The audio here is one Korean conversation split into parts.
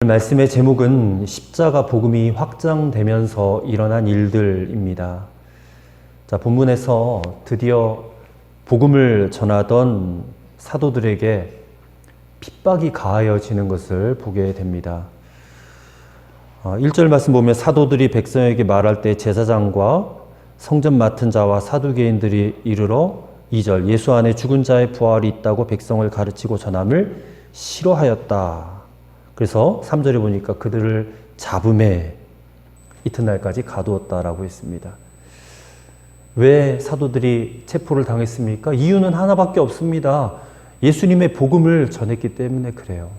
말씀의 제목은 십자가 복음이 확장되면서 일어난 일들입니다. 자, 본문에서 드디어 복음을 전하던 사도들에게 핍박이 가하여지는 것을 보게 됩니다. 1절 말씀 보면 사도들이 백성에게 말할 때 제사장과 성전 맡은 자와 사두개인들이 이르러 2절 예수 안에 죽은 자의 부활이 있다고 백성을 가르치고 전함을 싫어하였다. 그래서 3절에 보니까 그들을 잡음에 이튿날까지 가두었다라고 했습니다. 왜 사도들이 체포를 당했습니까? 이유는 하나밖에 없습니다. 예수님의 복음을 전했기 때문에 그래요.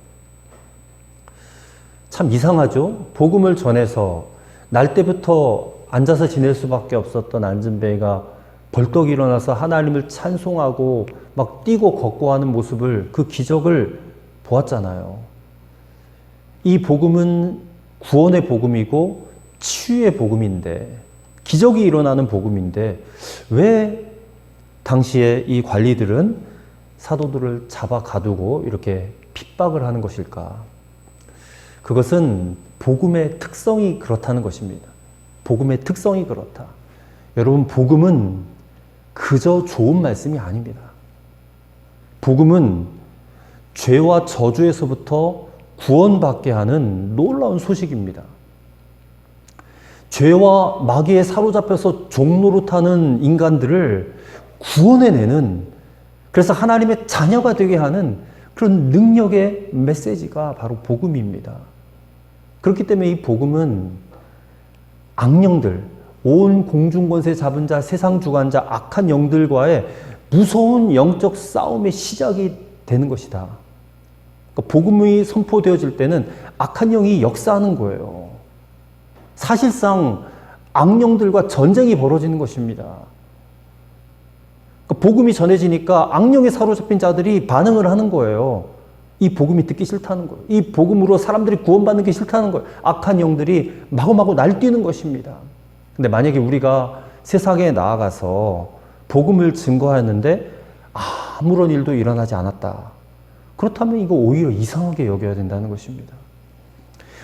참 이상하죠? 복음을 전해서 날 때부터 앉아서 지낼 수밖에 없었던 안진뱅이가 벌떡 일어나서 하나님을 찬송하고 막 뛰고 걷고 하는 모습을, 그 기적을 보았잖아요. 이 복음은 구원의 복음이고 치유의 복음인데, 기적이 일어나는 복음인데 왜 당시에 이 관리들은 사도들을 잡아 가두고 이렇게 핍박을 하는 것일까? 그것은 복음의 특성이 그렇다는 것입니다. 복음의 특성이 그렇다. 여러분, 복음은 그저 좋은 말씀이 아닙니다. 복음은 죄와 저주에서부터 구원받게 하는 놀라운 소식입니다. 죄와 마귀에 사로잡혀서 종노릇하는 인간들을 구원해내는, 그래서 하나님의 자녀가 되게 하는 그런 능력의 메시지가 바로 복음입니다. 그렇기 때문에 이 복음은 악령들, 온 공중권세 잡은 자, 세상 주관자, 악한 영들과의 무서운 영적 싸움의 시작이 되는 것이다. 그러니까 복음이 선포되어질 때는 악한 영이 역사하는 거예요. 사실상 악령들과 전쟁이 벌어지는 것입니다. 그러니까 복음이 전해지니까 악령에 사로잡힌 자들이 반응을 하는 거예요. 이 복음이 듣기 싫다는 거예요. 이 복음으로 사람들이 구원받는 게 싫다는 거예요. 악한 영들이 마구마구 날뛰는 것입니다. 근데 만약에 우리가 세상에 나아가서 복음을 증거하였는데 아무런 일도 일어나지 않았다. 그렇다면 이거 오히려 이상하게 여겨야 된다는 것입니다.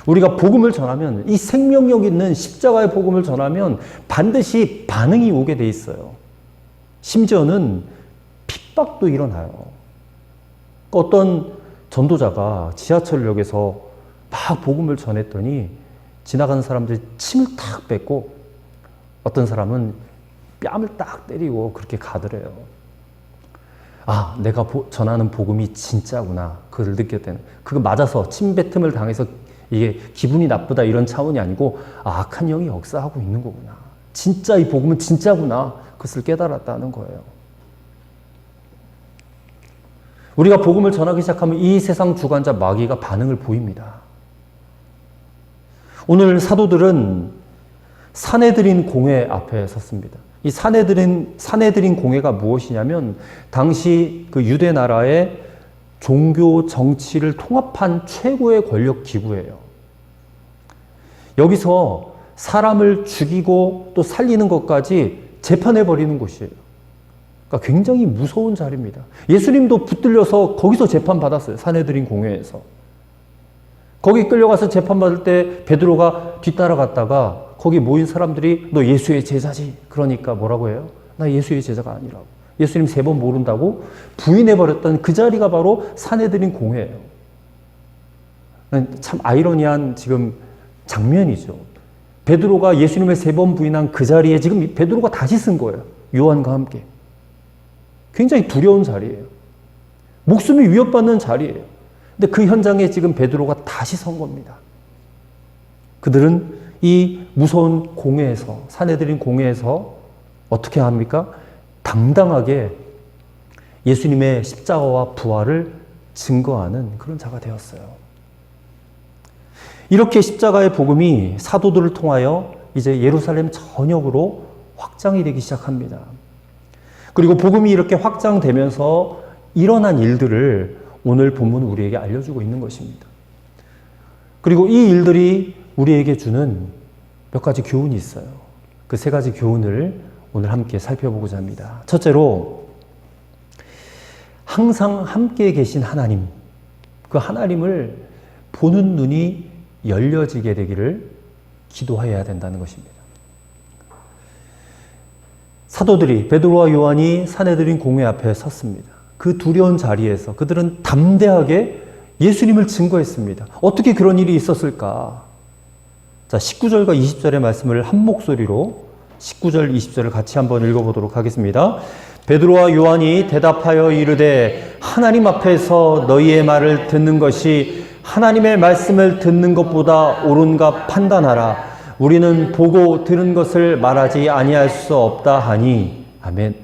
우리가 복음을 전하면, 이 생명력 있는 십자가의 복음을 전하면 반드시 반응이 오게 돼 있어요. 심지어는 핍박도 일어나요. 어떤 전도자가 지하철역에서 막 복음을 전했더니 지나가는 사람들이 침을 탁 뱉고 어떤 사람은 뺨을 딱 때리고 그렇게 가더래요. 아, 내가 전하는 복음이 진짜구나. 그걸 느꼈다는. 그거 맞아서 침뱉음을 당해서 이게 기분이 나쁘다 이런 차원이 아니고, 악한 영이 역사하고 있는 거구나. 진짜 이 복음은 진짜구나. 그것을 깨달았다는 거예요. 우리가 복음을 전하기 시작하면 이 세상 주관자 마귀가 반응을 보입니다. 오늘 사도들은 사내들인 공회 앞에 섰습니다. 이 사내들인 공회가 무엇이냐면 당시 그 유대 나라의 종교 정치를 통합한 최고의 권력 기구예요. 여기서 사람을 죽이고 또 살리는 것까지 재판해 버리는 곳이에요. 그러니까 굉장히 무서운 자리입니다. 예수님도 붙들려서 거기서 재판받았어요. 사내들인 공회에서. 거기 끌려가서 재판받을 때 베드로가 뒤따라갔다가 거기 모인 사람들이 너 예수의 제자지? 그러니까 뭐라고 해요? 나 예수의 제자가 아니라고. 예수님 3번 모른다고 부인해버렸던 그 자리가 바로 사내들인 공회예요. 참 아이러니한 지금 장면이죠. 베드로가 예수님을 3번 부인한 그 자리에 지금 베드로가 다시 쓴 거예요. 요한과 함께. 굉장히 두려운 자리예요. 목숨이 위협받는 자리예요. 근데 그 현장에 지금 베드로가 다시 선 겁니다. 그들은 이 무서운 공회에서, 사내들인 공회에서 어떻게 합니까? 당당하게 예수님의 십자가와 부활을 증거하는 그런 자가 되었어요. 이렇게 십자가의 복음이 사도들을 통하여 이제 예루살렘 전역으로 확장이 되기 시작합니다. 그리고 복음이 이렇게 확장되면서 일어난 일들을 오늘 본문은 우리에게 알려주고 있는 것입니다. 그리고 이 일들이 우리에게 주는 몇 가지 교훈이 있어요. 그 3가지 교훈을 오늘 함께 살펴보고자 합니다. 첫째로, 항상 함께 계신 하나님, 그 하나님을 보는 눈이 열려지게 되기를 기도해야 된다는 것입니다. 사도들이 베드로와 요한이 사내들인 공회 앞에 섰습니다. 그 두려운 자리에서 그들은 담대하게 예수님을 증거했습니다. 어떻게 그런 일이 있었을까? 자, 19절과 20절의 말씀을 한 목소리로 19절, 20절을 같이 한번 읽어보도록 하겠습니다. 베드로와 요한이 대답하여 이르되 하나님 앞에서 너희의 말을 듣는 것이 하나님의 말씀을 듣는 것보다 옳은가 판단하라. 우리는 보고 들은 것을 말하지 아니할 수 없다 하니. 아멘.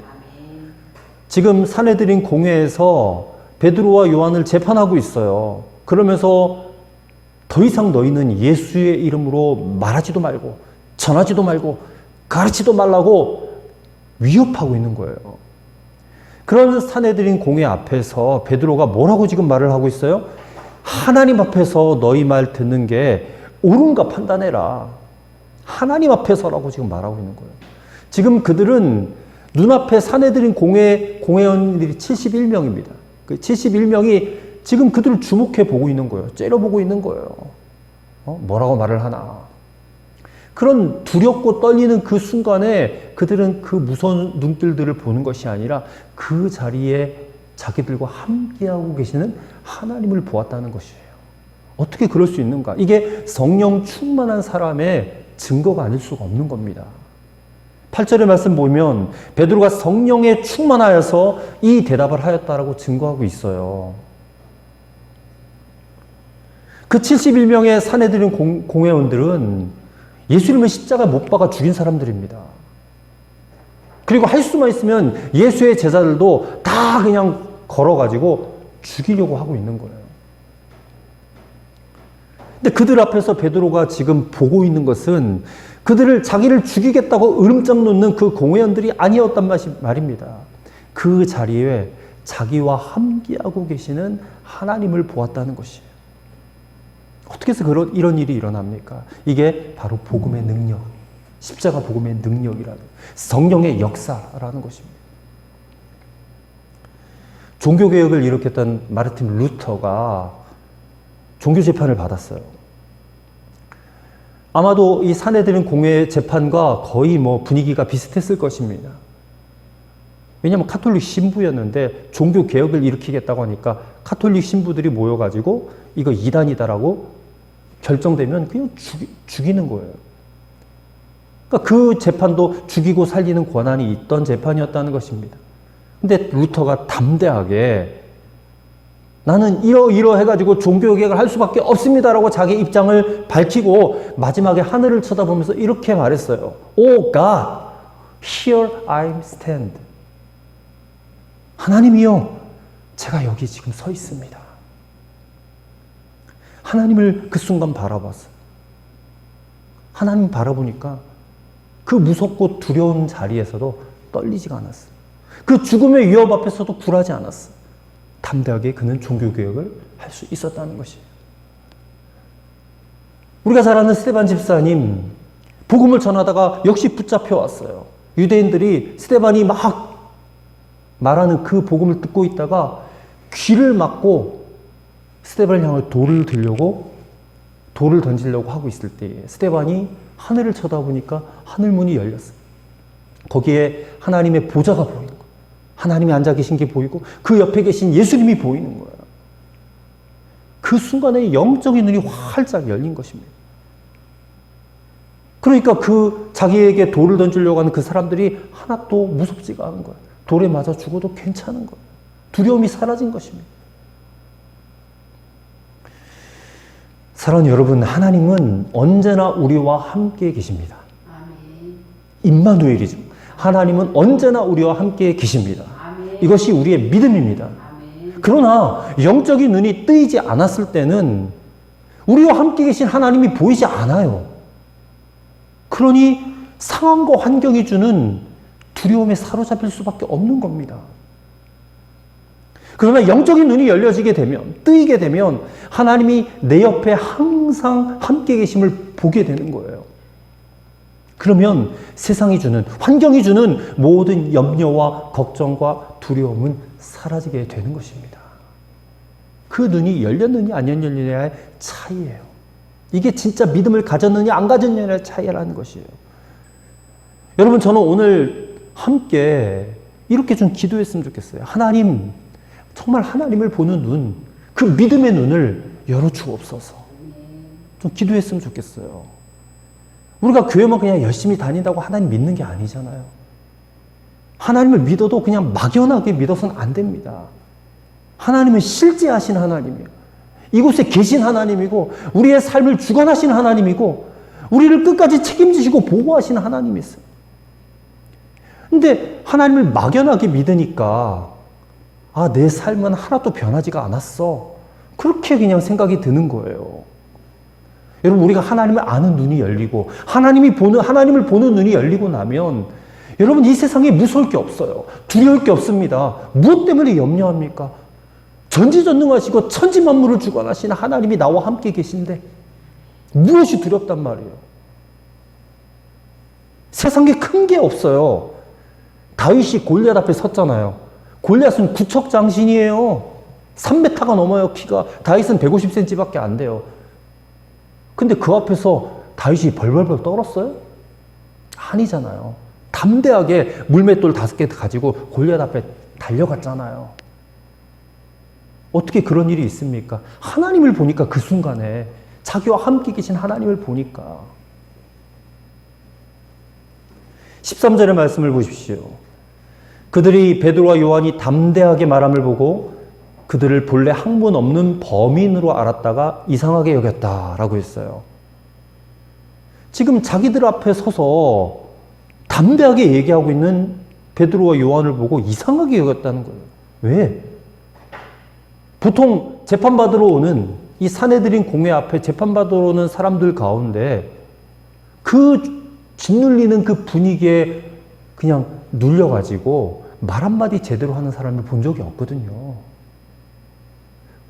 지금 사내들인 공회에서 베드로와 요한을 재판하고 있어요. 그러면서 더 이상 너희는 예수의 이름으로 말하지도 말고 전하지도 말고 가르치도 말라고 위협하고 있는 거예요. 그런 사내들인 공회 앞에서 베드로가 뭐라고 지금 말을 하고 있어요? 하나님 앞에서 너희 말 듣는 게 옳은가 판단해라. 하나님 앞에서라고 지금 말하고 있는 거예요. 지금 그들은 눈앞에 사내들인 공회원들이 71명입니다. 그 71명이 지금 그들을 주목해 보고 있는 거예요. 째려보고 있는 거예요. 뭐라고 말을 하나. 그런 두렵고 떨리는 그 순간에 그들은 그 무서운 눈길들을 보는 것이 아니라 그 자리에 자기들과 함께하고 계시는 하나님을 보았다는 것이에요. 어떻게 그럴 수 있는가? 이게 성령 충만한 사람의 증거가 아닐 수가 없는 겁니다. 8절의 말씀 보면 베드로가 성령에 충만하여서 이 대답을 하였다라고 증거하고 있어요. 그 71명의 사내들인 공회원들은 예수님을 십자가에 못 박아 죽인 사람들입니다. 그리고 할 수만 있으면 예수의 제자들도 다 그냥 걸어가지고 죽이려고 하고 있는 거예요. 근데 그들 앞에서 베드로가 지금 보고 있는 것은 자기를 죽이겠다고 으름장 놓는 그 공회원들이 아니었단 말입니다. 그 자리에 자기와 함께하고 계시는 하나님을 보았다는 것이에요. 어떻게 해서 이런 일이 일어납니까? 이게 바로 복음의 능력, 십자가 복음의 능력이라는 성령의 역사라는 것입니다. 종교개혁을 일으켰던 마르틴 루터가 종교재판을 받았어요. 아마도 이 사내들인 공회 재판과 거의 분위기가 비슷했을 것입니다. 왜냐하면 카톨릭 신부였는데 종교개혁을 일으키겠다고 하니까 카톨릭 신부들이 모여가지고 이거 이단이다라고 결정되면 그냥 죽이는 거예요. 그러니까 그 재판도 죽이고 살리는 권한이 있던 재판이었다는 것입니다. 근데 루터가 담대하게 나는 이러해가지고 종교개혁을 할 수밖에 없습니다라고 자기 입장을 밝히고 마지막에 하늘을 쳐다보면서 이렇게 말했어요. Oh God, here I stand. 하나님이요, 제가 여기 지금 서 있습니다. 하나님을 그 순간 바라봤어요. 하나님 바라보니까 그 무섭고 두려운 자리에서도 떨리지가 않았어요. 그 죽음의 위협 앞에서도 굴하지 않았어요. 담대하게 그는 종교개혁을 할 수 있었다는 것이에요. 우리가 잘 아는 스데반 집사님, 복음을 전하다가 역시 붙잡혀왔어요. 유대인들이 스데반이 막 말하는 그 복음을 듣고 있다가 귀를 막고 스데반을 향해 돌을 던지려고 하고 있을 때에 스데반이 하늘을 쳐다보니까 하늘문이 열렸어요. 거기에 하나님의 보좌가 보이는 거예요. 하나님이 앉아 계신 게 보이고 그 옆에 계신 예수님이 보이는 거예요. 그 순간에 영적인 눈이 활짝 열린 것입니다. 그러니까 자기에게 돌을 던지려고 하는 그 사람들이 하나도 무섭지가 않은 거예요. 돌에 맞아 죽어도 괜찮은 거예요. 두려움이 사라진 것입니다. 사랑하는 여러분, 하나님은 언제나 우리와 함께 계십니다. 임마누엘이죠. 하나님은 언제나 우리와 함께 계십니다. 이것이 우리의 믿음입니다. 그러나 영적인 눈이 뜨이지 않았을 때는 우리와 함께 계신 하나님이 보이지 않아요. 그러니 상황과 환경이 주는 두려움에 사로잡힐 수밖에 없는 겁니다. 그러나 영적인 눈이 열려지게 되면, 뜨이게 되면 하나님이 내 옆에 항상 함께 계심을 보게 되는 거예요. 그러면 세상이 주는, 환경이 주는 모든 염려와 걱정과 두려움은 사라지게 되는 것입니다. 그 눈이 열렸느냐 안 열렸느냐의 차이예요. 이게 진짜 믿음을 가졌느냐 안 가졌느냐의 차이라는 것이에요. 여러분, 저는 오늘 함께 이렇게 좀 기도했으면 좋겠어요. 하나님, 정말 하나님을 보는 눈, 그 믿음의 눈을 열어주옵소서. 좀 기도했으면 좋겠어요. 우리가 교회만 그냥 열심히 다닌다고 하나님 믿는 게 아니잖아요. 하나님을 믿어도 그냥 막연하게 믿어서는 안 됩니다. 하나님은 실제하신 하나님이에요. 이곳에 계신 하나님이고, 우리의 삶을 주관하신 하나님이고, 우리를 끝까지 책임지시고 보호하시는 하나님이 있어요. 근데 하나님을 막연하게 믿으니까 내 삶은 하나도 변하지가 않았어. 그렇게 그냥 생각이 드는 거예요. 여러분, 우리가 하나님을 아는 눈이 열리고 하나님을 보는 눈이 열리고 나면 여러분, 이 세상에 무서울 게 없어요. 두려울 게 없습니다. 무엇 때문에 염려합니까? 전지전능하시고 천지만물을 주관하시는 하나님이 나와 함께 계신데 무엇이 두렵단 말이에요. 세상에 큰 게 없어요. 다윗이 골리앗 앞에 섰잖아요. 골리앗은 구척장신이에요. 3m가 넘어요, 키가. 다윗은 150cm밖에 안 돼요. 근데 그 앞에서 다윗이 벌벌벌 떨었어요? 아니잖아요. 담대하게 물맷돌 5개 가지고 골리앗 앞에 달려갔잖아요. 어떻게 그런 일이 있습니까? 하나님을 보니까, 그 순간에 자기와 함께 계신 하나님을 보니까. 13절의 말씀을 보십시오. 그들이 베드로와 요한이 담대하게 말함을 보고 그들을 본래 학문 없는 범인으로 알았다가 이상하게 여겼다라고 했어요. 지금 자기들 앞에 서서 담대하게 얘기하고 있는 베드로와 요한을 보고 이상하게 여겼다는 거예요. 왜? 보통 재판받으러 오는 이 산헤드린 공회 앞에 재판받으러 오는 사람들 가운데 그 짓눌리는 그 분위기에 그냥 눌려가지고 말 한마디 제대로 하는 사람을 본 적이 없거든요.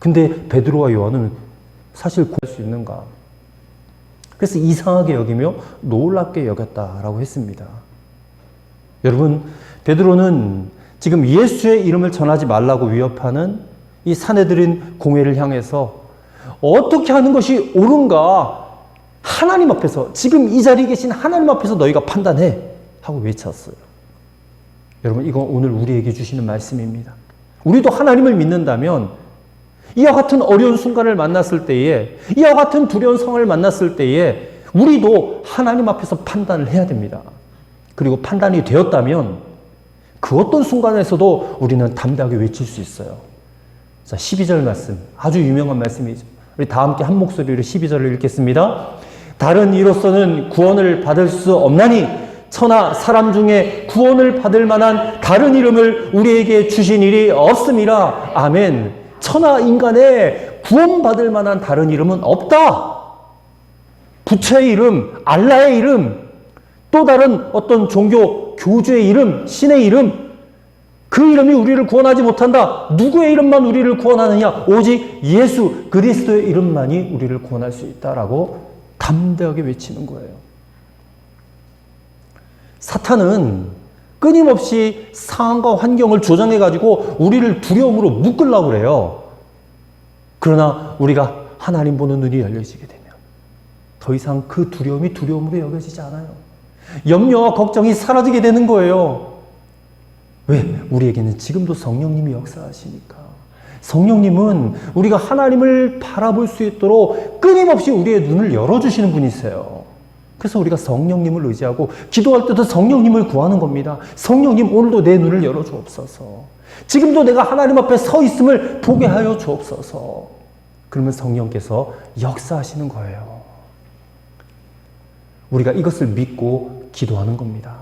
근데 베드로와 요한은 사실 구할 수 있는가? 그래서 이상하게 여기며 놀랍게 여겼다라고 했습니다. 여러분, 베드로는 지금 예수의 이름을 전하지 말라고 위협하는 이 산헤드린 공회를 향해서 어떻게 하는 것이 옳은가? 하나님 앞에서, 지금 이 자리에 계신 하나님 앞에서 너희가 판단해 하고 외쳤어요. 여러분, 이건 오늘 우리에게 주시는 말씀입니다. 우리도 하나님을 믿는다면 이와 같은 어려운 순간을 만났을 때에, 이와 같은 두려운 상황을 만났을 때에 우리도 하나님 앞에서 판단을 해야 됩니다. 그리고 판단이 되었다면 그 어떤 순간에서도 우리는 담대하게 외칠 수 있어요. 자, 12절 말씀, 아주 유명한 말씀이죠. 우리 다 함께 한 목소리로 12절을 읽겠습니다. 다른 이로서는 구원을 받을 수 없나니 천하 사람 중에 구원을 받을 만한 다른 이름을 우리에게 주신 일이 없음이라. 아멘. 천하 인간에 구원받을 만한 다른 이름은 없다. 부처의 이름, 알라의 이름, 또 다른 어떤 종교 교주의 이름, 신의 이름, 그 이름이 우리를 구원하지 못한다. 누구의 이름만 우리를 구원하느냐? 오직 예수 그리스도의 이름만이 우리를 구원할 수 있다라고 담대하게 외치는 거예요. 사탄은 끊임없이 상황과 환경을 조정해가지고 우리를 두려움으로 묶으려고 그래요. 그러나 우리가 하나님 보는 눈이 열려지게 되면 더 이상 그 두려움이 두려움으로 여겨지지 않아요. 염려와 걱정이 사라지게 되는 거예요. 왜? 우리에게는 지금도 성령님이 역사하시니까. 성령님은 우리가 하나님을 바라볼 수 있도록 끊임없이 우리의 눈을 열어주시는 분이세요. 그래서 우리가 성령님을 의지하고 기도할 때도 성령님을 구하는 겁니다. 성령님, 오늘도 내 눈을 열어주옵소서. 지금도 내가 하나님 앞에 서 있음을 보게 하여 주옵소서. 그러면 성령께서 역사하시는 거예요. 우리가 이것을 믿고 기도하는 겁니다.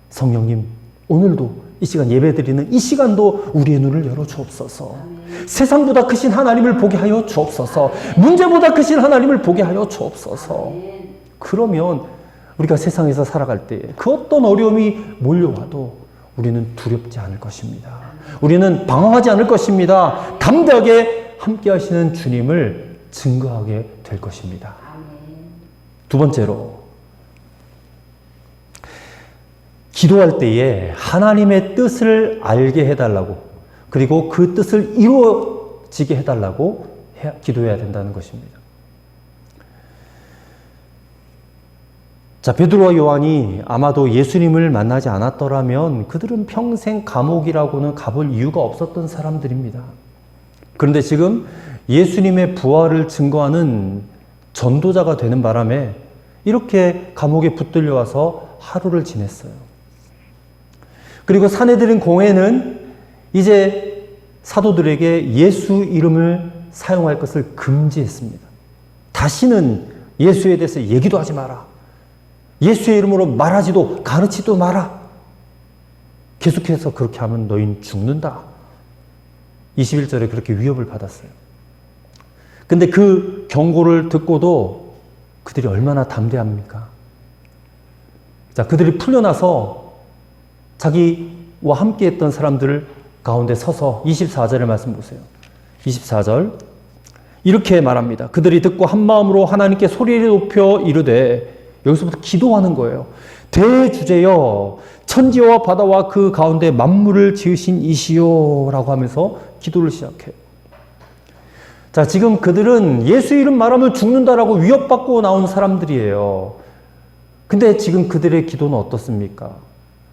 성령님, 오늘도 이 시간 예배드리는 이 시간도 우리의 눈을 열어 주옵소서. 세상보다 크신 하나님을 보게 하여 주옵소서. 문제보다 크신 하나님을 보게 하여 주옵소서. 그러면 우리가 세상에서 살아갈 때 그 어떤 어려움이 몰려와도 우리는 두렵지 않을 것입니다. 우리는 방황하지 않을 것입니다. 담대하게 함께 하시는 주님을 증거하게 될 것입니다. 두 번째로, 기도할 때에 하나님의 뜻을 알게 해달라고, 그리고 그 뜻을 이루어지게 해달라고 기도해야 된다는 것입니다. 자, 베드로와 요한이 아마도 예수님을 만나지 않았더라면 그들은 평생 감옥이라고는 가볼 이유가 없었던 사람들입니다. 그런데 지금 예수님의 부활을 증거하는 전도자가 되는 바람에 이렇게 감옥에 붙들려 와서 하루를 지냈어요. 그리고 사내들인 공회는 이제 사도들에게 예수 이름을 사용할 것을 금지했습니다. 다시는 예수에 대해서 얘기도 하지 마라. 예수의 이름으로 말하지도 가르치도 마라. 계속해서 그렇게 하면 너희는 죽는다. 21절에 그렇게 위협을 받았어요. 근데 그 경고를 듣고도 그들이 얼마나 담대합니까? 자, 그들이 풀려나서 자기와 함께 했던 사람들 가운데 서서 24절의 말씀 보세요. 24절 이렇게 말합니다. 그들이 듣고 한 마음으로 하나님께 소리를 높여 이르되, 여기서부터 기도하는 거예요. 대주제여 천지와 바다와 그 가운데 만물을 지으신 이시요 라고 하면서 기도를 시작해요. 자, 지금 그들은 예수 이름 말하면 죽는다라고 위협받고 나온 사람들이에요. 근데 지금 그들의 기도는 어떻습니까?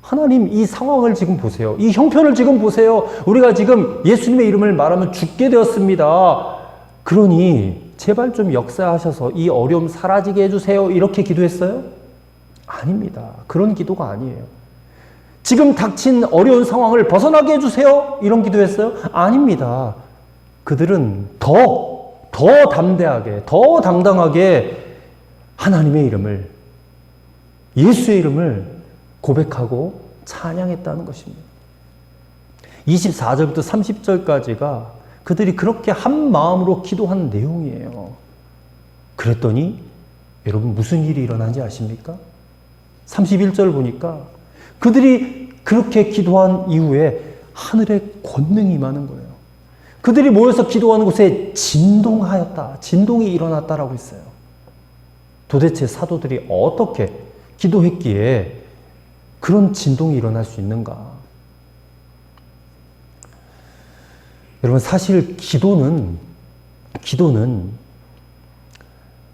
하나님, 이 상황을 지금 보세요. 이 형편을 지금 보세요. 우리가 지금 예수님의 이름을 말하면 죽게 되었습니다. 그러니 제발 좀 역사하셔서 이 어려움 사라지게 해주세요. 이렇게 기도했어요? 아닙니다. 그런 기도가 아니에요. 지금 닥친 어려운 상황을 벗어나게 해주세요. 이런 기도했어요? 아닙니다. 그들은 더 담대하게, 더 당당하게 하나님의 이름을, 예수의 이름을 고백하고 찬양했다는 것입니다. 24절부터 30절까지가 그들이 그렇게 한 마음으로 기도한 내용이에요. 그랬더니 여러분 무슨 일이 일어난지 아십니까? 31절 보니까 그들이 그렇게 기도한 이후에 하늘에 권능이 임하는 거예요. 그들이 모여서 기도하는 곳에 진동하였다. 진동이 일어났다라고 했어요. 도대체 사도들이 어떻게 기도했기에 그런 진동이 일어날 수 있는가? 여러분, 사실 기도는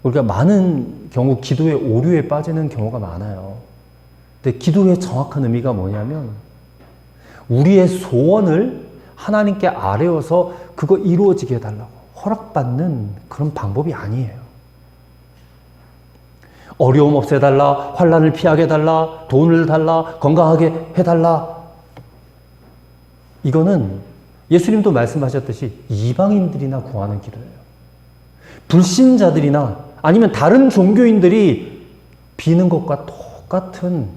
우리가 많은 경우 기도의 오류에 빠지는 경우가 많아요. 근데 기도의 정확한 의미가 뭐냐면 우리의 소원을 하나님께 아뢰어서 그거 이루어지게 해달라고 허락받는 그런 방법이 아니에요. 어려움 없애달라, 환난을 피하게 해달라, 돈을 달라, 건강하게 해달라. 이거는 예수님도 말씀하셨듯이 이방인들이나 구하는 기도예요. 불신자들이나 아니면 다른 종교인들이 비는 것과 똑같은,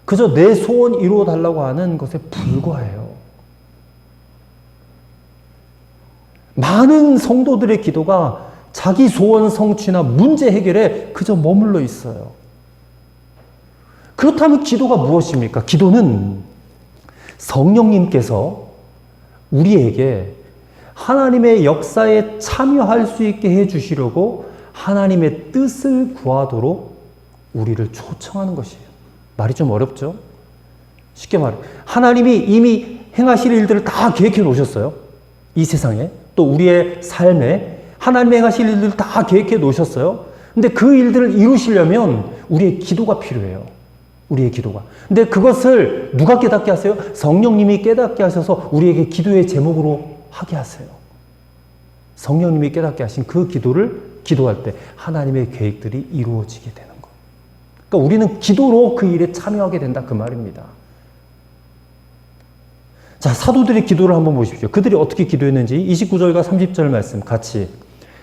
그저 내 소원 이루어 달라고 하는 것에 불과해요. 많은 성도들의 기도가 자기 소원 성취나 문제 해결에 그저 머물러 있어요. 그렇다면 기도가 무엇입니까? 기도는 성령님께서 우리에게 하나님의 역사에 참여할 수 있게 해주시려고 하나님의 뜻을 구하도록 우리를 초청하는 것이에요. 말이 좀 어렵죠? 쉽게 말해, 하나님이 이미 행하실 일들을 다 계획해 놓으셨어요. 이 세상에, 또 우리의 삶에 하나님이 행하실 일들을 다 계획해 놓으셨어요. 근데 그 일들을 이루시려면 우리의 기도가 필요해요. 우리의 기도가. 근데 그것을 누가 깨닫게 하세요? 성령님이 깨닫게 하셔서 우리에게 기도의 제목으로 하게 하세요. 성령님이 깨닫게 하신 그 기도를 기도할 때 하나님의 계획들이 이루어지게 되는 거. 그러니까 우리는 기도로 그 일에 참여하게 된다, 그 말입니다. 자, 사도들의 기도를 한번 보십시오. 그들이 어떻게 기도했는지 29절과 30절 말씀 같이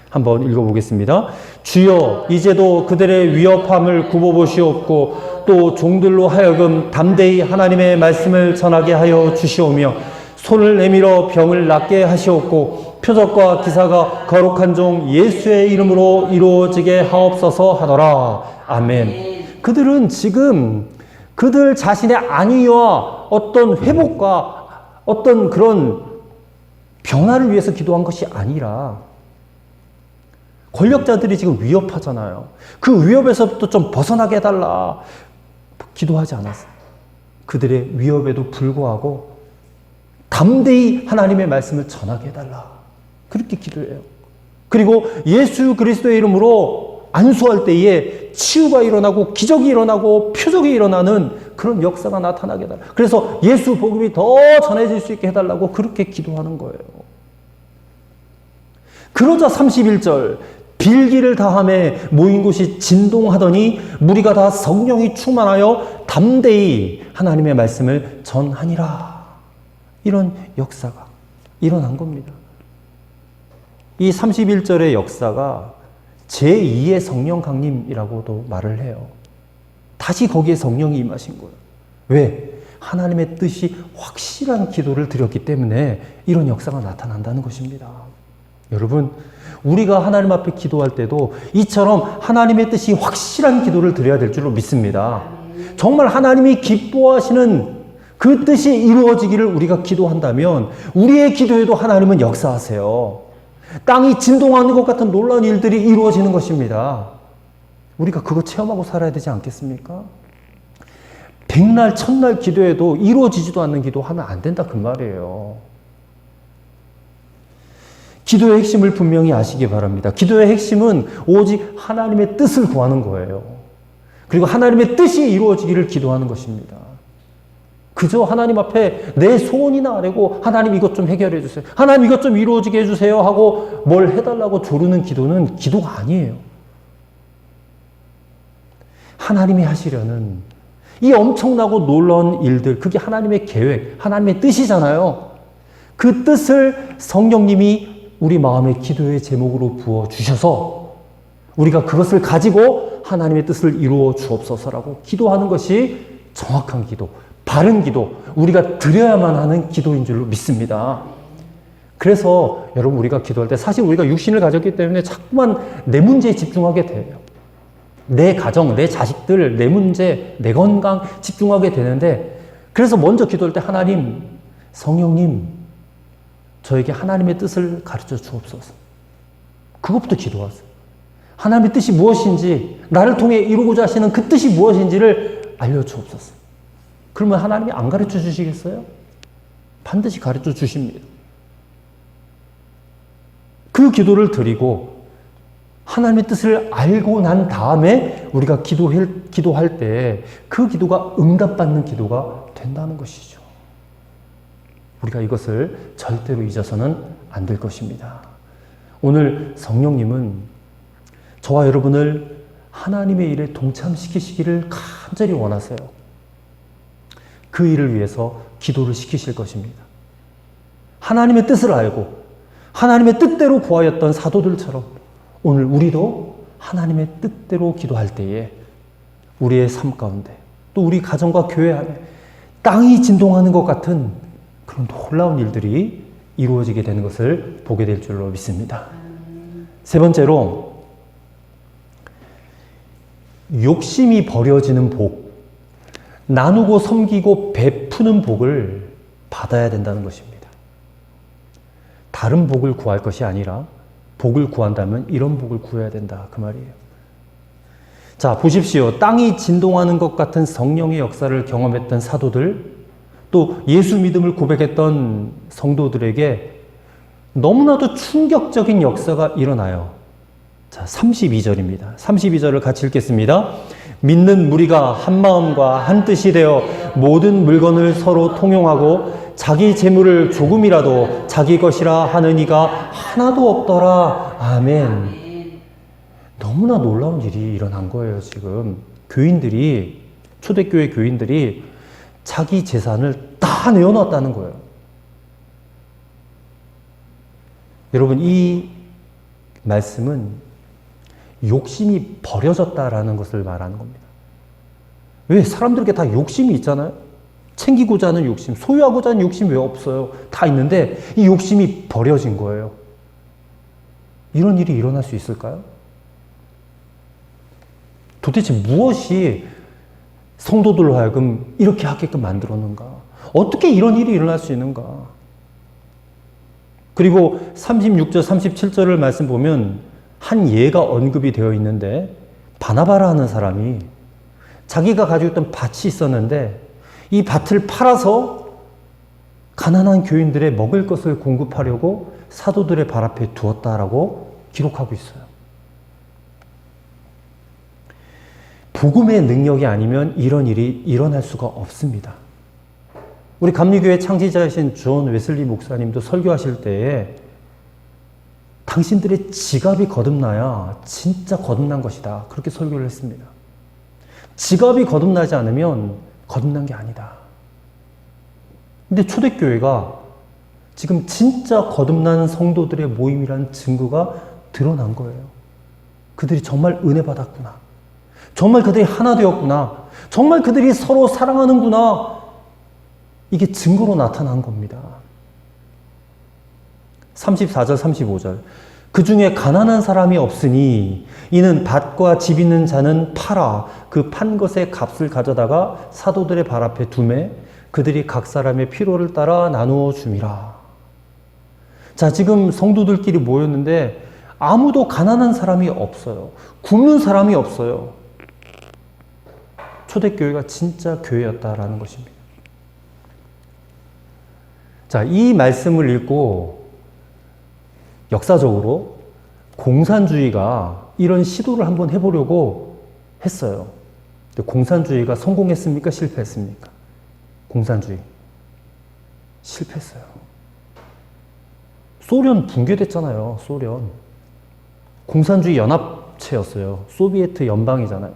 한번 읽어보겠습니다. 주여, 이제도 그들의 위협함을 굽어보시옵고 또 종들로 하여금 담대히 하나님의 말씀을 전하게 하여 주시오며 손을 내밀어 병을 낫게 하시옵고 표적과 기사가 거룩한 종 예수의 이름으로 이루어지게 하옵소서 하더라. 아멘. 그들은 지금 그들 자신의 안위와 어떤 회복과 어떤 그런 변화를 위해서 기도한 것이 아니라 권력자들이 지금 위협하잖아요. 그 위협에서부터 좀 벗어나게 해달라. 기도하지 않았어요. 그들의 위협에도 불구하고 담대히 하나님의 말씀을 전하게 해달라. 그렇게 기도해요. 그리고 예수 그리스도의 이름으로 안수할 때에 치유가 일어나고 기적이 일어나고 표적이 일어나는 그런 역사가 나타나게 해달라. 그래서 예수 복음이 더 전해질 수 있게 해달라고 그렇게 기도하는 거예요. 그러자 31절 빌기를 다함에 모인 곳이 진동하더니 무리가 다 성령이 충만하여 담대히 하나님의 말씀을 전하니라. 이런 역사가 일어난 겁니다. 이 31절의 역사가 제2의 성령 강림이라고도 말을 해요. 다시 거기에 성령이 임하신 거예요. 왜? 하나님의 뜻이 확실한 기도를 드렸기 때문에 이런 역사가 나타난다는 것입니다. 여러분, 우리가 하나님 앞에 기도할 때도 이처럼 하나님의 뜻이 확실한 기도를 드려야 될 줄로 믿습니다. 정말 하나님이 기뻐하시는 그 뜻이 이루어지기를 우리가 기도한다면 우리의 기도에도 하나님은 역사하세요. 땅이 진동하는 것 같은 놀라운 일들이 이루어지는 것입니다. 우리가 그거 체험하고 살아야 되지 않겠습니까? 백날 천날 기도해도 이루어지지도 않는 기도하면 안 된다 그 말이에요. 기도의 핵심을 분명히 아시기 바랍니다. 기도의 핵심은 오직 하나님의 뜻을 구하는 거예요. 그리고 하나님의 뜻이 이루어지기를 기도하는 것입니다. 그저 하나님 앞에 내 소원이나 아뢰고 하나님 이것 좀 해결해 주세요. 하나님 이것 좀 이루어지게 해주세요 하고 뭘 해달라고 조르는 기도는 기도가 아니에요. 하나님이 하시려는 이 엄청나고 놀라운 일들, 그게 하나님의 계획, 하나님의 뜻이잖아요. 그 뜻을 성령님이 우리 마음의 기도의 제목으로 부어주셔서 우리가 그것을 가지고 하나님의 뜻을 이루어 주옵소서라고 기도하는 것이 정확한 기도, 바른 기도, 우리가 드려야만 하는 기도인 줄로 믿습니다. 그래서 여러분 우리가 기도할 때 사실 우리가 육신을 가졌기 때문에 자꾸만 내 문제에 집중하게 돼요. 내 가정, 내 자식들, 내 문제, 내 건강 집중하게 되는데 그래서 먼저 기도할 때 하나님, 성령님 저에게 하나님의 뜻을 가르쳐 주옵소서. 그것부터 기도하세요. 하나님의 뜻이 무엇인지 나를 통해 이루고자 하시는 그 뜻이 무엇인지를 알려주옵소서. 그러면 하나님이 안 가르쳐 주시겠어요? 반드시 가르쳐 주십니다. 그 기도를 드리고 하나님의 뜻을 알고 난 다음에 우리가 기도할 때 그 기도가 응답받는 기도가 된다는 것이죠. 우리가 이것을 절대로 잊어서는 안 될 것입니다. 오늘 성령님은 저와 여러분을 하나님의 일에 동참시키시기를 간절히 원하세요. 그 일을 위해서 기도를 시키실 것입니다. 하나님의 뜻을 알고 하나님의 뜻대로 구하였던 사도들처럼 오늘 우리도 하나님의 뜻대로 기도할 때에 우리의 삶 가운데 또 우리 가정과 교회 안에 땅이 진동하는 것 같은 그런 놀라운 일들이 이루어지게 되는 것을 보게 될 줄로 믿습니다. 세 번째로 욕심이 버려지는 복, 나누고 섬기고 베푸는 복을 받아야 된다는 것입니다. 다른 복을 구할 것이 아니라 복을 구한다면 이런 복을 구해야 된다 그 말이에요. 자, 보십시오. 땅이 진동하는 것 같은 성령의 역사를 경험했던 사도들, 또 예수 믿음을 고백했던 성도들에게 너무나도 충격적인 역사가 일어나요. 자, 32절입니다. 32절을 같이 읽겠습니다. 믿는 무리가 한 마음과 한 뜻이 되어 모든 물건을 서로 통용하고 자기 재물을 조금이라도 자기 것이라 하는 이가 하나도 없더라. 아멘. 너무나 놀라운 일이 일어난 거예요. 지금 교인들이, 초대교회 교인들이 자기 재산을 다 내어놨다는 거예요. 여러분, 이 말씀은 욕심이 버려졌다라는 것을 말하는 겁니다. 왜? 사람들에게 다 욕심이 있잖아요. 챙기고자 하는 욕심, 소유하고자 하는 욕심이 왜 없어요? 다 있는데 이 욕심이 버려진 거예요. 이런 일이 일어날 수 있을까요? 도대체 무엇이 성도들로 하여금 이렇게 하게끔 만들었는가? 어떻게 이런 일이 일어날 수 있는가? 그리고 36절, 37절을 말씀 보면 한 예가 언급이 되어 있는데 바나바라 하는 사람이 자기가 가지고 있던 밭이 있었는데 이 밭을 팔아서 가난한 교인들의 먹을 것을 공급하려고 사도들의 발 앞에 두었다라고 기록하고 있어요. 복음의 능력이 아니면 이런 일이 일어날 수가 없습니다. 우리 감리교회 창시자이신 존 웨슬리 목사님도 설교하실 때에 당신들의 지갑이 거듭나야 진짜 거듭난 것이다. 그렇게 설교를 했습니다. 지갑이 거듭나지 않으면 거듭난 게 아니다. 근데 초대교회가 지금 진짜 거듭난 성도들의 모임이라는 증거가 드러난 거예요. 그들이 정말 은혜 받았구나. 정말 그들이 하나 되었구나. 정말 그들이 서로 사랑하는구나. 이게 증거로 나타난 겁니다. 34절, 35절. 그 중에 가난한 사람이 없으니 이는 밭과 집 있는 자는 팔아 그 판 것의 값을 가져다가 사도들의 발 앞에 두매 그들이 각 사람의 필요를 따라 나누어 줌이라. 자, 지금 성도들끼리 모였는데 아무도 가난한 사람이 없어요. 굶는 사람이 없어요. 초대교회가 진짜 교회였다라는 것입니다. 자, 이 말씀을 읽고 역사적으로 공산주의가 이런 시도를 한번 해보려고 했어요. 근데 공산주의가 성공했습니까? 실패했습니까? 공산주의. 실패했어요. 소련 붕괴됐잖아요. 소련. 공산주의 연합체였어요. 소비에트 연방이잖아요.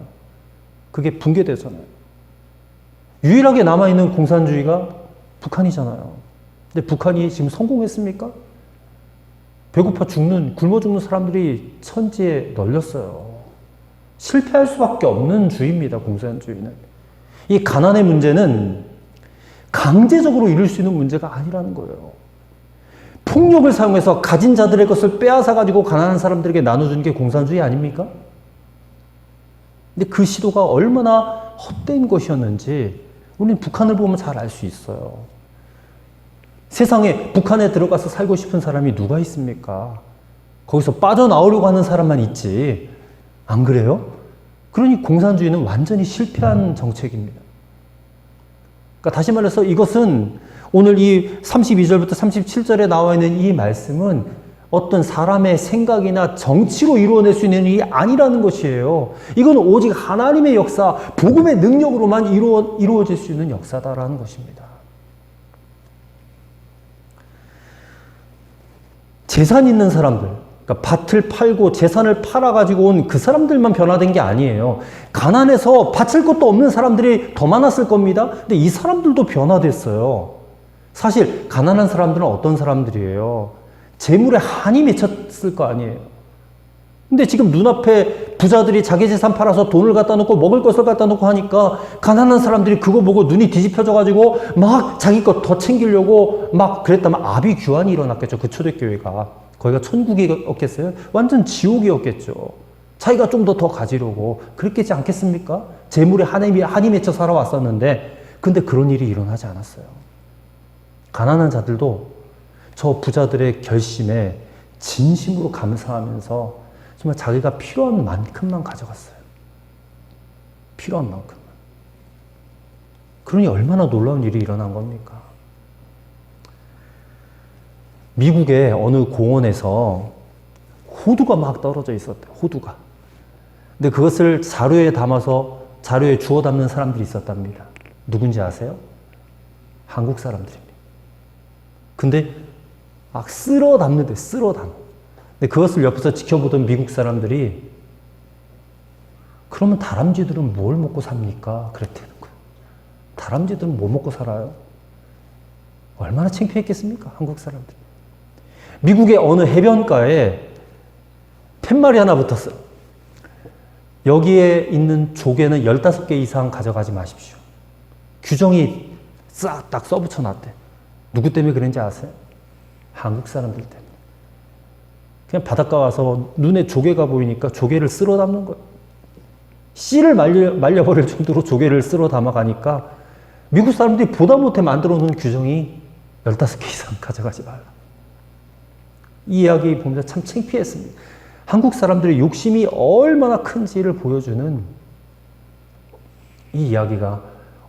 그게 붕괴되잖아요. 유일하게 남아있는 공산주의가 북한이잖아요. 근데 북한이 지금 성공했습니까? 배고파 죽는, 굶어 죽는 사람들이 천지에 널렸어요. 실패할 수밖에 없는 주의입니다, 공산주의는. 이 가난의 문제는 강제적으로 이룰 수 있는 문제가 아니라는 거예요. 폭력을 사용해서 가진 자들의 것을 빼앗아가지고 가난한 사람들에게 나눠주는 게 공산주의 아닙니까? 근데 그 시도가 얼마나 헛된 것이었는지 우리는 북한을 보면 잘 알 수 있어요. 세상에 북한에 들어가서 살고 싶은 사람이 누가 있습니까? 거기서 빠져나오려고 하는 사람만 있지. 안 그래요? 그러니 공산주의는 완전히 실패한 정책입니다. 그러니까 다시 말해서 이것은 오늘 이 32절부터 37절에 나와 있는 이 말씀은 어떤 사람의 생각이나 정치로 이루어낼 수 있는 일이 아니라는 것이에요. 이건 오직 하나님의 역사, 복음의 능력으로만 이루어질 수 있는 역사다라는 것입니다. 재산 있는 사람들, 그러니까 밭을 팔고 재산을 팔아가지고 온 그 사람들만 변화된 게 아니에요. 가난해서 바칠 것도 없는 사람들이 더 많았을 겁니다. 근데 이 사람들도 변화됐어요. 사실 가난한 사람들은 어떤 사람들이에요? 재물에 한이 맺혔을 거 아니에요. 근데 지금 눈앞에 부자들이 자기 재산 팔아서 돈을 갖다 놓고 먹을 것을 갖다 놓고 하니까 가난한 사람들이 그거 보고 눈이 뒤집혀져가지고 막 자기 것 더 챙기려고 막 그랬다면 아비규환이 일어났겠죠. 그 초대교회가. 거기가 천국이었겠어요? 완전 지옥이었겠죠. 자기가 좀 더 가지려고. 그랬겠지 않겠습니까? 재물에 한이 맺혀 살아왔었는데 근데 그런 일이 일어나지 않았어요. 가난한 자들도 저 부자들의 결심에 진심으로 감사하면서 정말 자기가 필요한 만큼만 가져갔어요. 필요한 만큼만. 그러니 얼마나 놀라운 일이 일어난 겁니까? 미국의 어느 공원에서 호두가 막 떨어져 있었대요. 호두가. 근데 그것을 자루에 담아서 자루에 주워 담는 사람들이 있었답니다. 누군지 아세요? 한국 사람들입니다. 근데 막 쓸어 담는데 쓸어 담아. 근데 그것을 옆에서 지켜보던 미국 사람들이 그러면 다람쥐들은 뭘 먹고 삽니까? 그랬다는 거예요. 다람쥐들은 뭐 먹고 살아요? 얼마나 창피했겠습니까? 한국 사람들. 미국의 어느 해변가에 팻말이 하나 붙었어요. 여기에 있는 조개는 15개 이상 가져가지 마십시오. 규정이 싹 딱 써붙여 놨대. 누구 때문에 그런지 아세요? 한국 사람들 때문에. 그냥 바닷가 와서 눈에 조개가 보이니까 조개를 쓸어 담는 거예요. 씨를 말려버릴 정도로 조개를 쓸어 담아가니까 미국 사람들이 보다 못해 만들어 놓은 규정이 15개 이상 가져가지 말라. 이 이야기 보면서 참 창피했습니다. 한국 사람들의 욕심이 얼마나 큰지를 보여주는 이 이야기가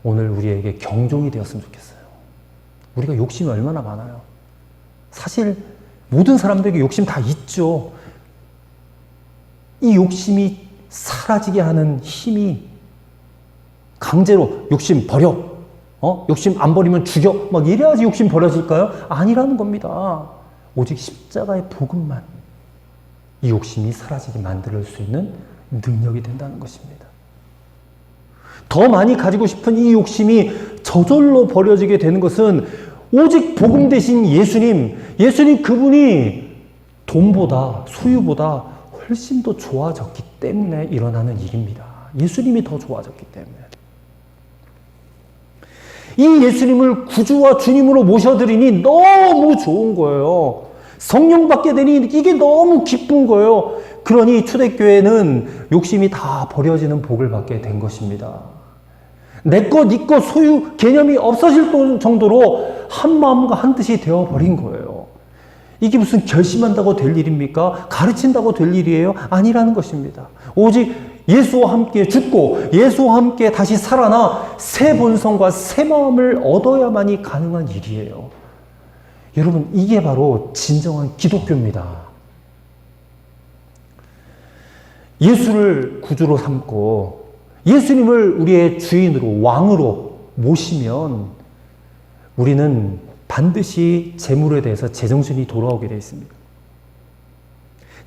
오늘 우리에게 경종이 되었으면 좋겠어요. 우리가 욕심이 얼마나 많아요. 사실 모든 사람들에게 욕심 다 있죠. 이 욕심이 사라지게 하는 힘이 강제로 욕심 버려. 욕심 안 버리면 죽여. 막 이래야지 욕심 버려질까요? 아니라는 겁니다. 오직 십자가의 복음만 이 욕심이 사라지게 만들 수 있는 능력이 된다는 것입니다. 더 많이 가지고 싶은 이 욕심이 저절로 버려지게 되는 것은 오직 복음 대신 예수님 그분이 돈보다 소유보다 훨씬 더 좋아졌기 때문에 일어나는 일입니다. 예수님이 더 좋아졌기 때문에. 이 예수님을 구주와 주님으로 모셔드리니 너무 좋은 거예요. 성령 받게 되니 이게 너무 기쁜 거예요. 그러니 초대교회는 욕심이 다 버려지는 복을 받게 된 것입니다. 내 것, 네 것, 소유 개념이 없어질 정도로 한 마음과 한 뜻이 되어버린 거예요. 이게 무슨 결심한다고 될 일입니까? 가르친다고 될 일이에요? 아니라는 것입니다. 오직 예수와 함께 죽고 예수와 함께 다시 살아나 새 본성과 새 마음을 얻어야만이 가능한 일이에요. 여러분, 이게 바로 진정한 기독교입니다. 예수를 구주로 삼고 예수님을 우리의 주인으로 왕으로 모시면 우리는 반드시 재물에 대해서 제정신이 돌아오게 되어 있습니다.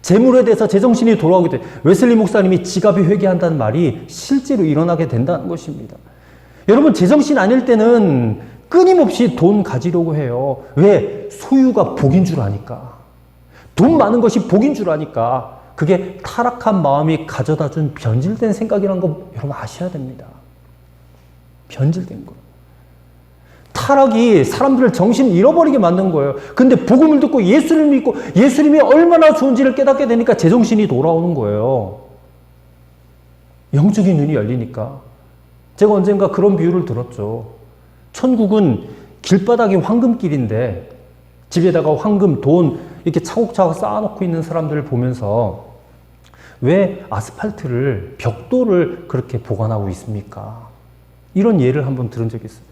재물에 대해서 제정신이 돌아오게 돼. 웨슬리 목사님이 지갑이 회개한다는 말이 실제로 일어나게 된다는 것입니다. 여러분, 제정신 아닐 때는 끊임없이 돈 가지려고 해요. 왜? 소유가 복인 줄 아니까. 돈 많은 것이 복인 줄 아니까. 그게 타락한 마음이 가져다 준 변질된 생각이라는 거 여러분 아셔야 됩니다. 변질된 거. 타락이 사람들을 정신 잃어버리게 만든 거예요. 근데 복음을 듣고 예수를 믿고 예수님이 얼마나 좋은지를 깨닫게 되니까 제정신이 돌아오는 거예요. 영적인 눈이 열리니까. 제가 언젠가 그런 비유를 들었죠. 천국은 길바닥이 황금길인데 집에다가 황금, 돈 이렇게 차곡차곡 쌓아놓고 있는 사람들을 보면서 왜 아스팔트를, 벽돌을 그렇게 보관하고 있습니까? 이런 예를 한번 들은 적이 있어요.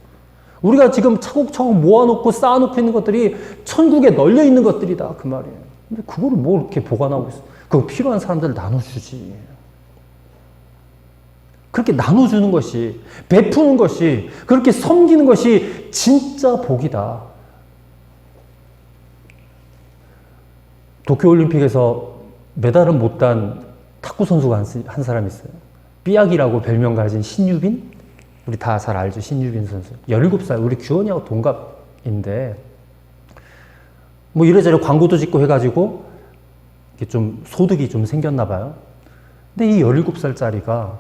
우리가 지금 차곡차곡 모아놓고 쌓아놓고 있는 것들이 천국에 널려 있는 것들이다, 그 말이에요. 근데 그거를 뭐 이렇게 보관하고 있어? 그거 필요한 사람들 나눠주지. 그렇게 나눠주는 것이, 베푸는 것이, 그렇게 섬기는 것이 진짜 복이다. 도쿄올림픽에서 메달은 못 딴 탁구 선수가 한 사람 있어요. 삐약이라고 별명 가진 신유빈? 우리 다 잘 알죠, 신유빈 선수. 17살, 우리 규원이하고 동갑인데, 뭐 이래저래 광고도 찍고 해가지고, 이렇게 좀 소득이 좀 생겼나 봐요. 근데 이 17살짜리가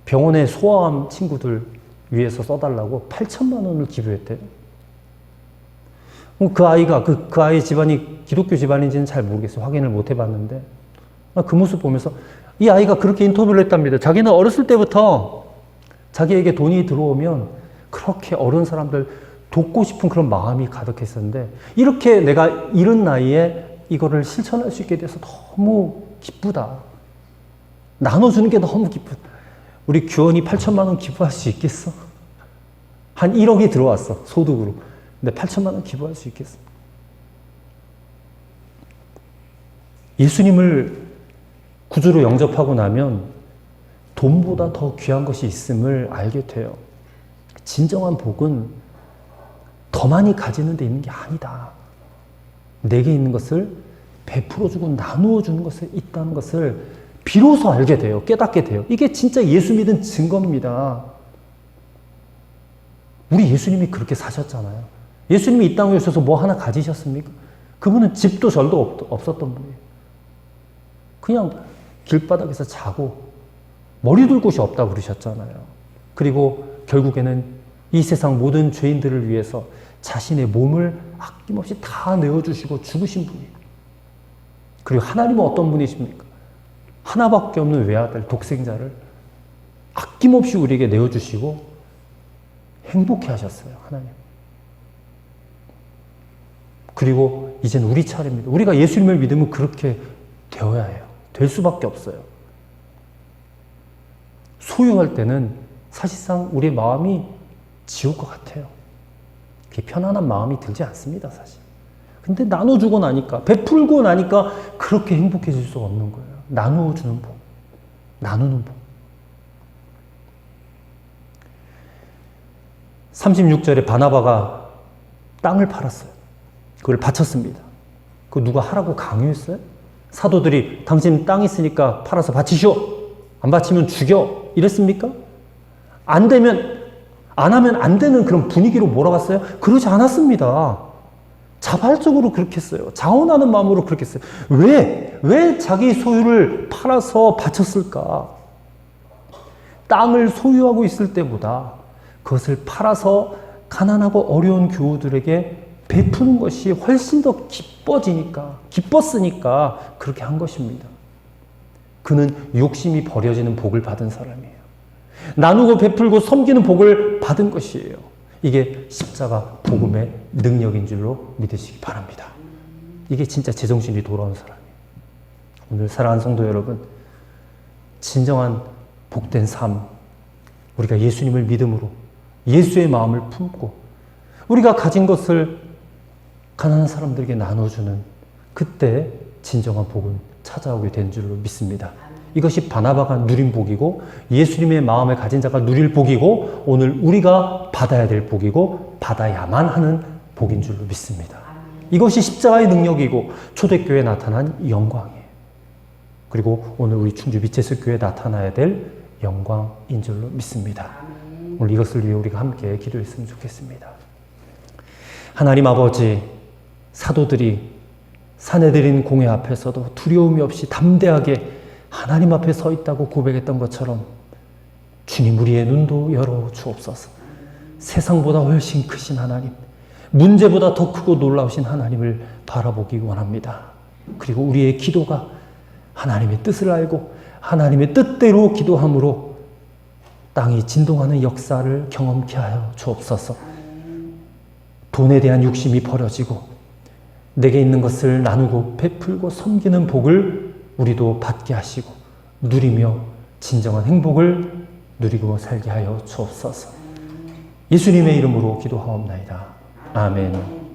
병원에 소아암 친구들 위해서 써달라고 8천만 원을 기부했대요. 그 아이가, 그 아이 집안이 기독교 집안인지는 잘 모르겠어요. 확인을 못 해봤는데. 그 모습 보면서 이 아이가 그렇게 인터뷰를 했답니다. 자기는 어렸을 때부터 자기에게 돈이 들어오면 그렇게 어려운 사람들 돕고 싶은 그런 마음이 가득했었는데 이렇게 내가 이른 나이에 이거를 실천할 수 있게 돼서 너무 기쁘다. 나눠주는 게 너무 기쁘다. 우리 규원이 8천만 원 기부할 수 있겠어? 한 1억이 들어왔어, 소득으로. 근데 8천만 원 기부할 수 있겠어? 예수님을 구주로 영접하고 나면 돈보다 더 귀한 것이 있음을 알게 돼요. 진정한 복은 더 많이 가지는 데 있는 게 아니다. 내게 있는 것을 베풀어주고 나누어주는 것에 있다는 것을 비로소 알게 돼요. 깨닫게 돼요. 이게 진짜 예수 믿은 증거입니다. 우리 예수님이 그렇게 사셨잖아요. 예수님이 이 땅에 오셔서 뭐 하나 가지셨습니까? 그분은 집도 절도 없었던 분이에요. 그냥 길바닥에서 자고 머리 둘 곳이 없다고 그러셨잖아요. 그리고 결국에는 이 세상 모든 죄인들을 위해서 자신의 몸을 아낌없이 다 내어주시고 죽으신 분이에요. 그리고 하나님은 어떤 분이십니까? 하나밖에 없는 외아들, 독생자를 아낌없이 우리에게 내어주시고 행복해 하셨어요, 하나님. 그리고 이젠 우리 차례입니다. 우리가 예수님을 믿으면 그렇게 되어야 해요. 될 수밖에 없어요. 소유할 때는 사실상 우리의 마음이 지옥과 같아요. 그게 편안한 마음이 들지 않습니다, 사실. 근데 나눠주고 나니까, 베풀고 나니까 그렇게 행복해질 수가 없는 거예요. 나누어주는 복, 나누는 복. 36절에 바나바가 땅을 팔았어요. 그걸 바쳤습니다. 그거 누가 하라고 강요했어요? 사도들이 당신 땅 있으니까 팔아서 바치시오. 안 바치면 죽여. 이랬습니까? 안 되면, 안 하면 안 되는 그런 분위기로 몰아갔어요? 그러지 않았습니다. 자발적으로 그렇게 했어요. 자원하는 마음으로 그렇게 했어요. 왜 자기 소유를 팔아서 바쳤을까? 땅을 소유하고 있을 때보다 그것을 팔아서 가난하고 어려운 교우들에게 베푸는 것이 훨씬 더 기뻤으니까 그렇게 한 것입니다. 그는 욕심이 버려지는 복을 받은 사람이에요. 나누고 베풀고 섬기는 복을 받은 것이에요. 이게 십자가 복음의 능력인 줄로 믿으시기 바랍니다. 이게 진짜 제정신이 돌아온 사람이에요. 오늘 사랑하는 성도 여러분, 진정한 복된 삶, 우리가 예수님을 믿음으로 예수의 마음을 품고 우리가 가진 것을 가난한 사람들에게 나눠주는 그때 진정한 복은 찾아오게 된 줄로 믿습니다. 이것이 바나바가 누린 복이고 예수님의 마음을 가진 자가 누릴 복이고 오늘 우리가 받아야 될 복이고 받아야만 하는 복인 줄로 믿습니다. 이것이 십자가의 능력이고 초대교회에 나타난 영광이에요. 그리고 오늘 우리 충주 미체스 교회에 나타나야 될 영광인 줄로 믿습니다. 오늘 이것을 위해 우리가 함께 기도했으면 좋겠습니다. 하나님 아버지, 사도들이 사내들인 공회 앞에서도 두려움이 없이 담대하게 하나님 앞에 서 있다고 고백했던 것처럼 주님 우리의 눈도 열어 주옵소서. 세상보다 훨씬 크신 하나님, 문제보다 더 크고 놀라우신 하나님을 바라보기 원합니다. 그리고 우리의 기도가 하나님의 뜻을 알고 하나님의 뜻대로 기도함으로 땅이 진동하는 역사를 경험케 하여 주옵소서. 돈에 대한 욕심이 버려지고 내게 있는 것을 나누고 베풀고 섬기는 복을 우리도 받게 하시고 누리며 진정한 행복을 누리고 살게 하여 주옵소서. 예수님의 이름으로 기도하옵나이다. 아멘.